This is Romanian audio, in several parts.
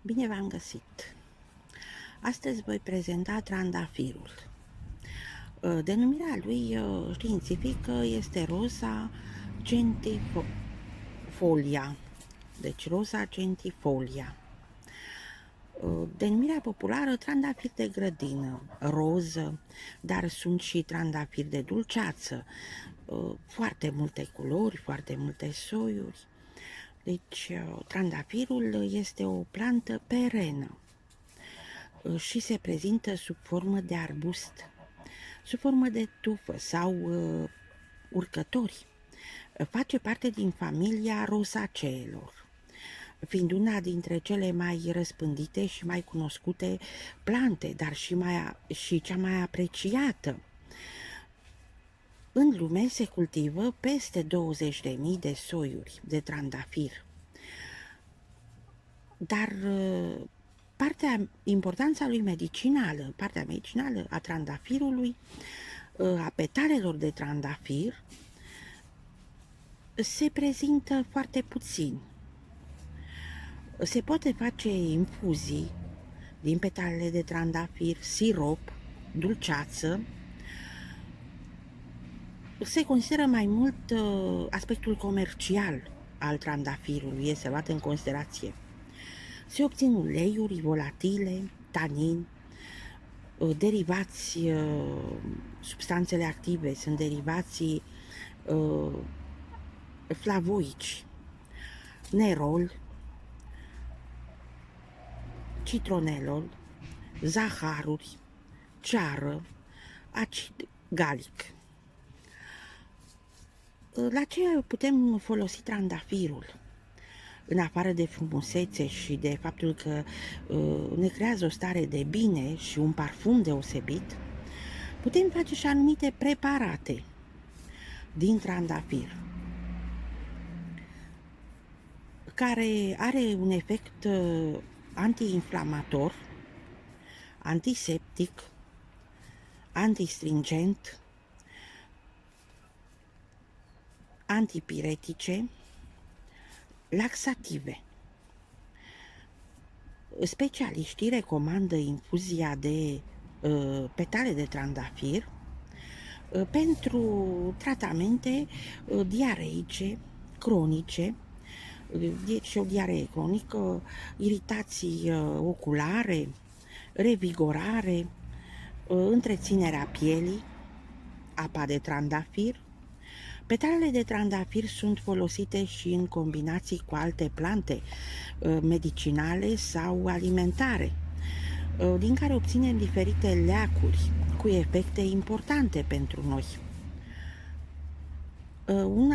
Bine v-am găsit! Astăzi voi prezenta trandafirul. Denumirea lui științifică este Rosa centifolia. Deci Rosa centifolia. Denumirea populară trandafir de grădină, roză, dar sunt și trandafiri de dulceață, foarte multe culori, foarte multe soiuri. Deci, trandafirul este o plantă perenă și se prezintă sub formă de arbust, sub formă de tufă sau urcători. Face parte din familia rosaceelor, fiind una dintre cele mai răspândite și mai cunoscute plante, dar și cea mai apreciată. În lume se cultivă peste 20.000 de soiuri de trandafir. Dar importanța lui medicinală, partea medicinală a trandafirului, a petalelor de trandafir, se prezintă foarte puțin. Se poate face infuzii din petalele de trandafir, sirop, dulceață. Se consideră mai mult aspectul comercial al trandafirului, este luat în considerație. Se obțin uleiuri volatile, tanin, derivați, substanțele active sunt derivații flavoici, nerol, citronelol, zaharuri, ceară, acid galic. La ce putem folosi trandafirul? În afară de frumusețe și de faptul că ne creează o stare de bine și un parfum deosebit, putem face și anumite preparate din trandafir, care are un efect antiinflamator, antiseptic, antistringent, antipiretice, laxative. Specialiștii recomandă infuzia de petale de trandafir pentru tratamente diareice cronice, deci o diaree cronică, iritații oculare, revigorare, întreținerea pielii, apa de trandafir. Petalele de trandafir sunt folosite și în combinații cu alte plante medicinale sau alimentare, din care obținem diferite leacuri cu efecte importante pentru noi. Un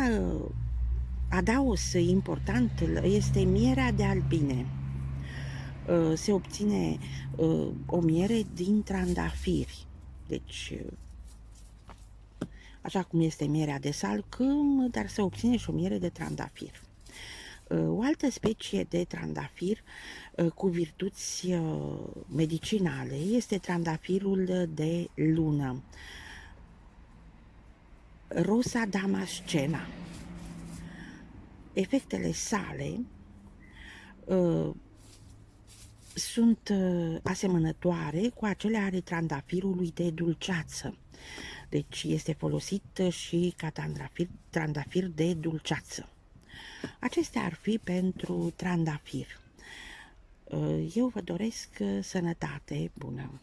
adaos important este mierea de albine. Se obține o miere din trandafiri, deci așa cum este mierea de salcâm, dar se obține și o miere de trandafir. O altă specie de trandafir cu virtuți medicinale este trandafirul de lună, Rosa damascena. Efectele sale sunt asemănătoare cu acele ale trandafirului de dulceață. Deci este folosit și ca trandafir de dulceață. Acestea ar fi pentru trandafir. Eu vă doresc sănătate bună!